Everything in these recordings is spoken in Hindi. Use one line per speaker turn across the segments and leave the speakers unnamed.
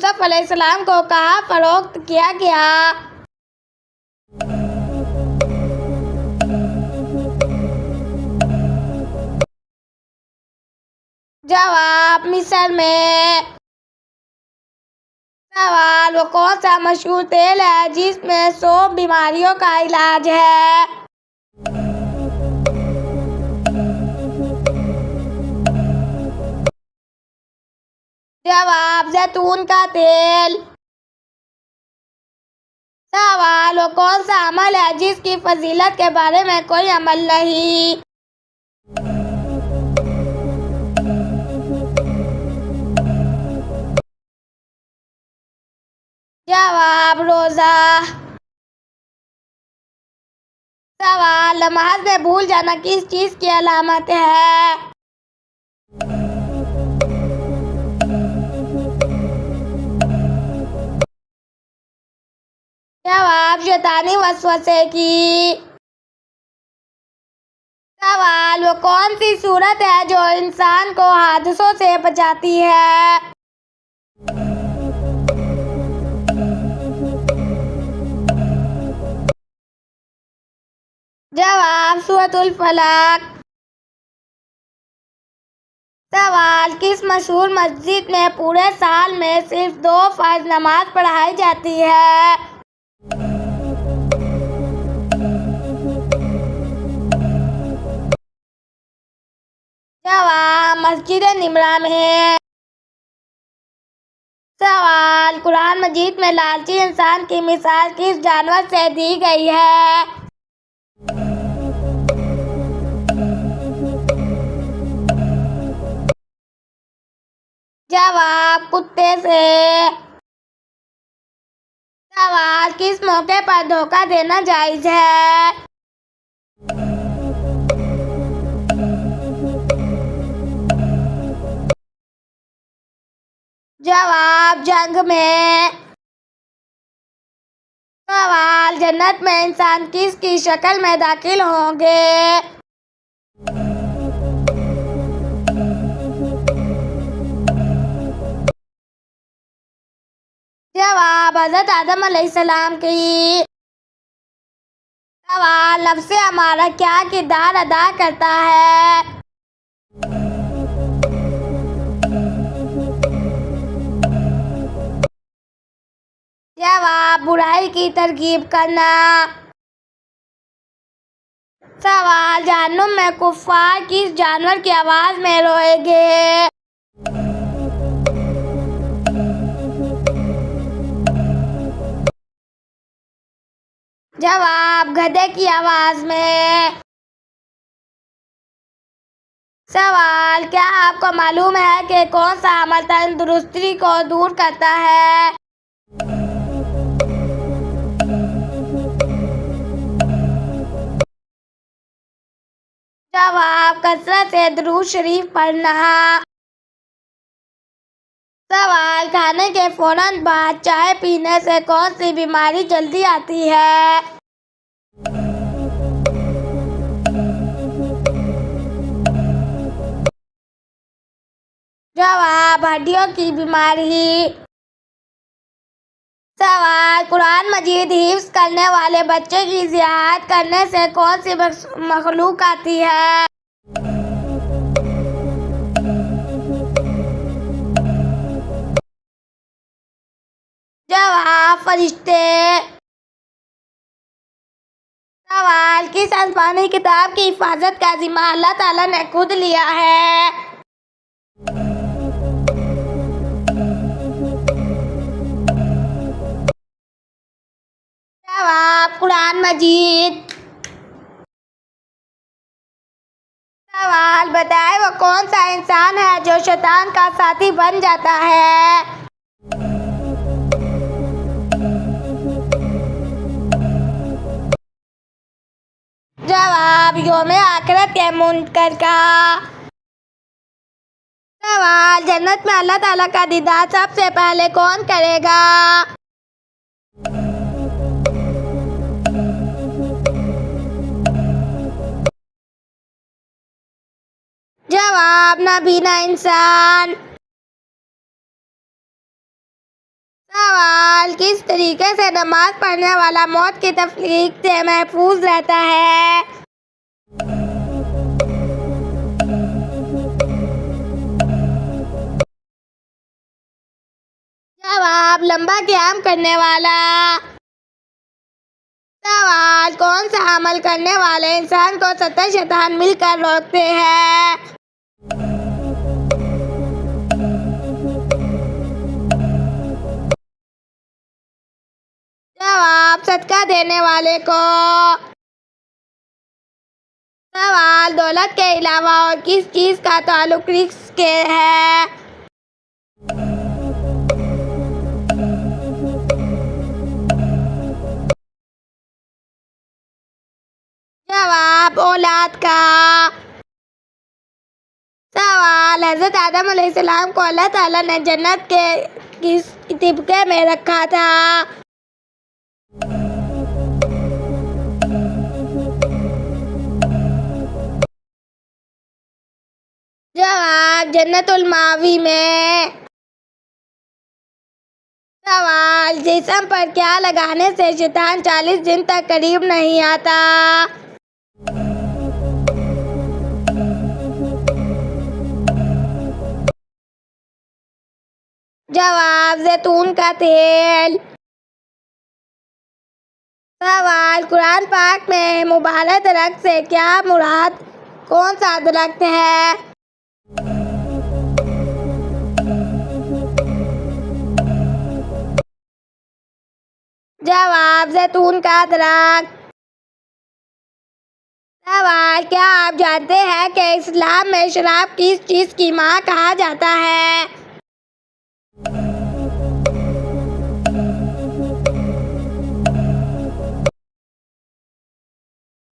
यूसुफ अलैहिस्सलाम को कहाँ फरोख्त किया गया? जवाब, मिस्र में। सवाल, वो कौन सा मशहूर तेल है जिसमें 100 बीमारियों का इलाज है? जवाब, जैतून का तेल। सवाल, वो कौन सा अमल है जिसकी फजीलत के बारे में कोई अमल नहीं? जवाब, रोजा। सवाल, नमाज में भूल जाना किस चीज की अलामत है? जवाब, शैतानी वसवसे की। सवाल, वो कौन सी सूरत है जो इंसान को हादसों से बचाती है? जवाब, सूरतुल फलक। सवाल, किस मशहूर मस्जिद में पूरे साल में सिर्फ 2 फर्ज नमाज पढ़ाई जाती है? जवाब, मस्जिद निमरा में। सवाल, कुरान मजीद में लालची इंसान की मिसाल किस जानवर से दी गई है? जवाब, कुत्ते से। सवाल, किस मौके पर धोखा देना जायज है? जवाब, जंग में। सवाल, जन्नत में इंसान किसकी शक्ल में दाखिल होंगे? जवाब, हज़रत आदम अलैहिस्सलाम की। सवाल, नफ्से अमारा क्या किरदार अदा करता है? जवाब, बुराई की तरगीब करना। सवाल, जहन्नुम में कुफ्फार किस जानवर की आवाज में रोएंगे? जवाब, गधे की आवाज में। सवाल, क्या आपको मालूम है कि कौन सा अमल तंदुरुस्ती को दूर करता है? जवाब, कसरत से दुरूद शरीफ पढ़ना। सवाल, खाने के फौरन बाद चाय पीने से कौन सी बीमारी जल्दी आती है? जवाब, हड्डियों की बीमारी। सवाल, कुरान मजीद हिफ्ज करने वाले बच्चे की ज़ियारत करने से कौन सी मखलूक आती है? जवाब, फरिश्ते। सवाल, किस आसमानी किताब की हिफाजत का जिम्मा अल्लाह ताला ने खुद लिया है? जवाब, कुरान मजीद। सवाल, बताएं वो कौन सा इंसान है जो शैतान का साथी बन जाता है? जवाब, यौम आखिरत के मुनकर का। सवाल, जन्नत में अल्लाह ताला का दीदार सबसे पहले कौन करेगा? जवाब, नाबीना इंसान। सवाल, किस तरीके से नमाज पढ़ने वाला मौत की तकलीफ से महफूज रहता है? जवाब, लंबा क़याम करने वाला। सवाल, कौन सा अमल करने वाले इंसान को 70 शैतान मिलकर रोकते हैं? जवाब, सदका देने वाले को। सवाल, दौलत के अलावा और किस चीज का ताल्लुक रिस्क से है? जवाब, औलाद का। सवाल, हज़रत आदम अलैहिस्सलाम को अल्लाह ताला ने जन्नत के किस तिबके में रखा था? जवाब, जन्नतुल मावी में। सवाल, जिस्म पर क्या लगाने से शैतान 40 दिन तक करीब नहीं आता? जवाब, जैतून का तेल। सवाल, कुरान पाक में मुबारक दरख्त से क्या मुराद कौन सा दरख्त है? जवाब, जैतून का दरख्त। सवाल, क्या आप जानते हैं कि इस्लाम में शराब किस चीज की मां कहा जाता है?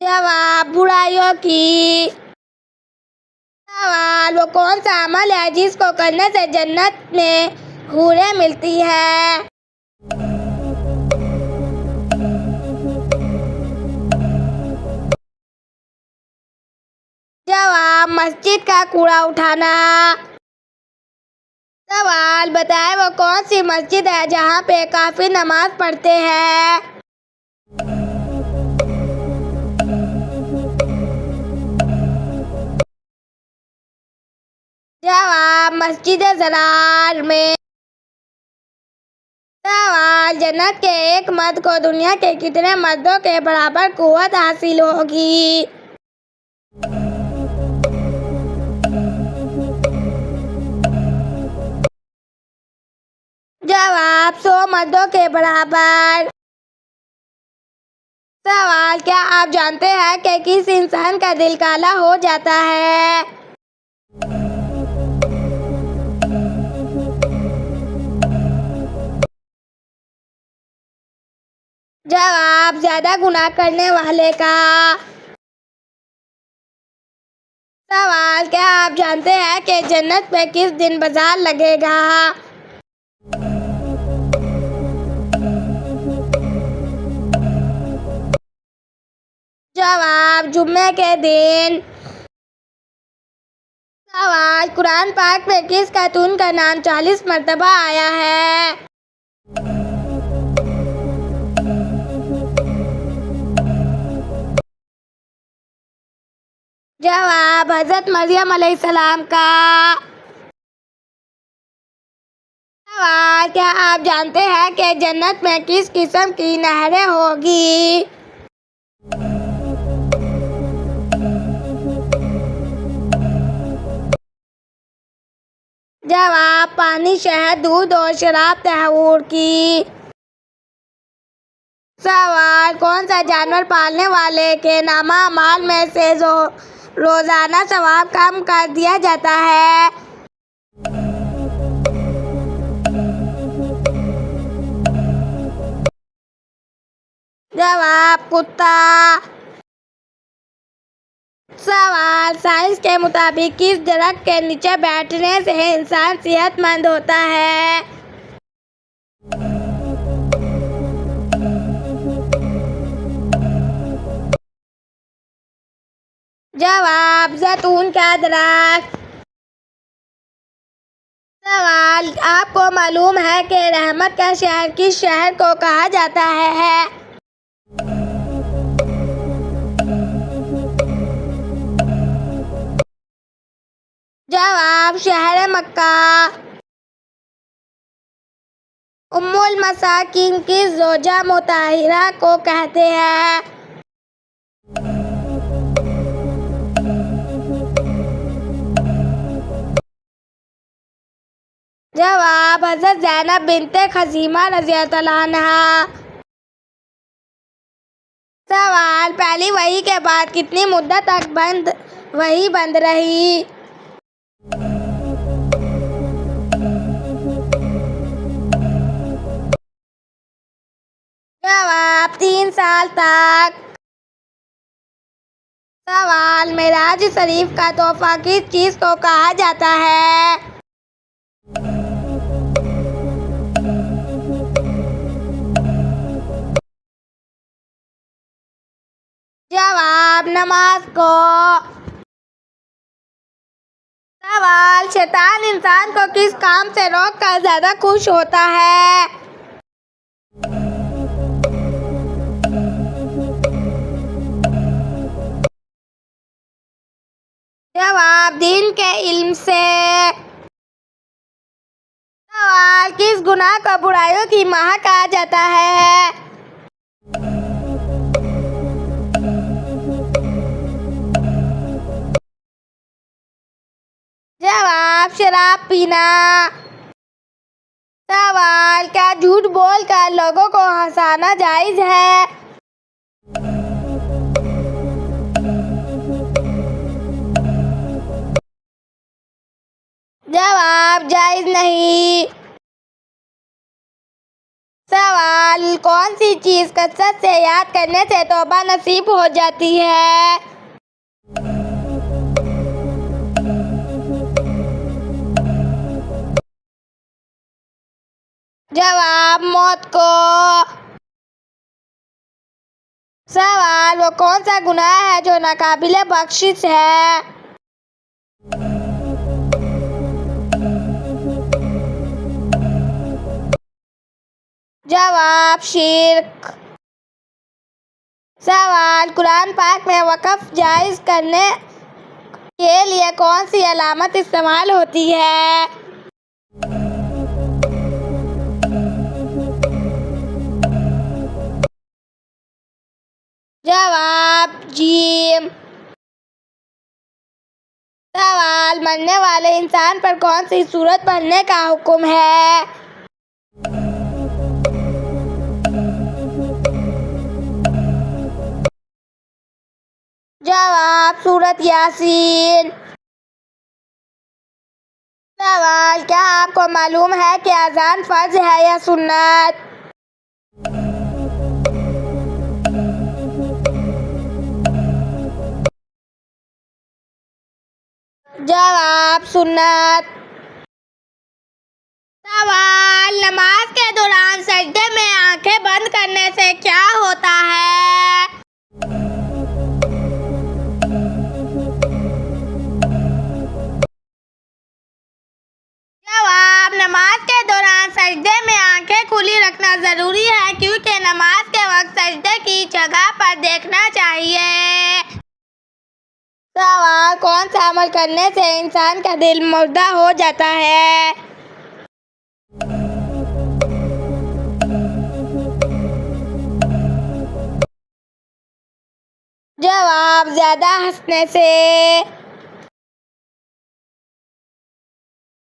जवाब, बुराइयों की। सवाल, वो कौन सा अमल है जिसको करने से जन्नत में हूरें मिलती है? जवाब, मस्जिद का कूड़ा उठाना। सवाल, बताएं वो कौन सी मस्जिद है जहाँ पे काफी नमाज पढ़ते हैं? जवाब, मस्जिद ज़रार में। सवाल, जन्नत के एक मर्द को दुनिया के कितने मर्दों के बराबर कुव्वत हासिल होगी? जवाब, 100 मर्दों के बराबर। सवाल, क्या आप जानते हैं कि किस इंसान का दिल काला हो जाता है? जवाब, ज्यादा गुनाह करने वाले का। सवाल, क्या आप जानते हैं कि जन्नत में किस दिन बाजार लगेगा? जवाब, जुम्मे के दिन। सवाल, कुरान पाक में किस खातून का नाम 40 मरतबा आया है? जवाब, हज़रत मरियम अलैहिस्सलाम का। सवाल, क्या आप जानते हैं कि जन्नत में किस किस्म की नहरें होगी? जवाब, पानी, शहद, दूध और शराब तहूर की। सवाल, कौन सा जानवर पालने वाले के नामा अमाल में से रोजाना सवाब कम कर दिया जाता है? जवाब, कुत्ता। सवाल, साइंस के मुताबिक किस दरख्त के नीचे बैठने से इंसान सेहतमंद होता है? जवाब, जैतून का दरख्त। सवाल, आपको मालूम है कि रहमत का शहर किस शहर को कहा जाता है? जवाब, शहर मक्का। उम्मुल मसाकिन किस ज़ौजा मुताहिरा को कहते हैं? जवाब, हज़रत ज़ैनब बिन्ते ख़ुज़ैमा रज़ियल्लाहु अन्हा। सवाल, पहली वही के बाद कितनी मुद्दत तक वही बंद रही? जवाब, 3 साल तक। सवाल, मेराज शरीफ का तोहफा किस चीज़ को कहा जाता है? जवाब, नमाज को। सवाल, शैतान इंसान को किस काम से रोक कर ज्यादा खुश होता है? जवाब, दीन के इल्म से। सवाल, किस गुनाह को बुराइयों की माँ कहा जाता है? जवाब, शराब पीना। सवाल, क्या झूठ बोलकर लोगों को हंसाना जायज है? जवाब, जायज नहीं। सवाल, कौन सी चीज कसरत से याद करने से तौबा नसीब हो जाती है? जवाब, मौत को। सवाल, वो कौन सा गुनाह है जो नाकाबिले बख्शिश है? जवाब, शिर्क। सवाल, कुरान पाक में वक़्फ़ जायज़ करने के लिए कौन सी अलामत इस्तेमाल होती है? जवाब, जीम। सवाल, मरने वाले इंसान पर कौन सी सूरत पढ़ने का हुक्म है? जवाब, सूरत यासीन। सवाल, क्या आपको मालूम है कि अज़ान फ़र्ज है या सुन्नत? जवाब, सुन्नत। सवाल, नमाज के दौरान सजदे में आंखें बंद करने से क्या होता है? जवाब, नमाज के दौरान सजदे में आंखें खुली रखना जरूरी है क्योंकि नमाज के वक्त सजदे की जगह पर देखना चाहिए। सवाल, कौन सा अमल करने से इंसान का दिल मुर्दा हो जाता है? जवाब, ज्यादा हंसने से।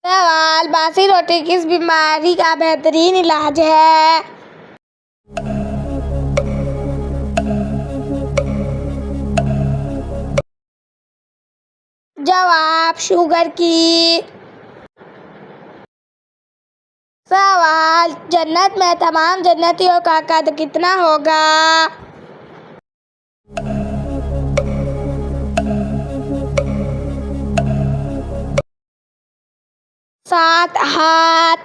सवाल, बासी रोटी किस बीमारी का बेहतरीन इलाज है? जवाब, शुगर की। सवाल, जन्नत में तमाम जन्नतियों का कद कितना होगा? 7 हाथ।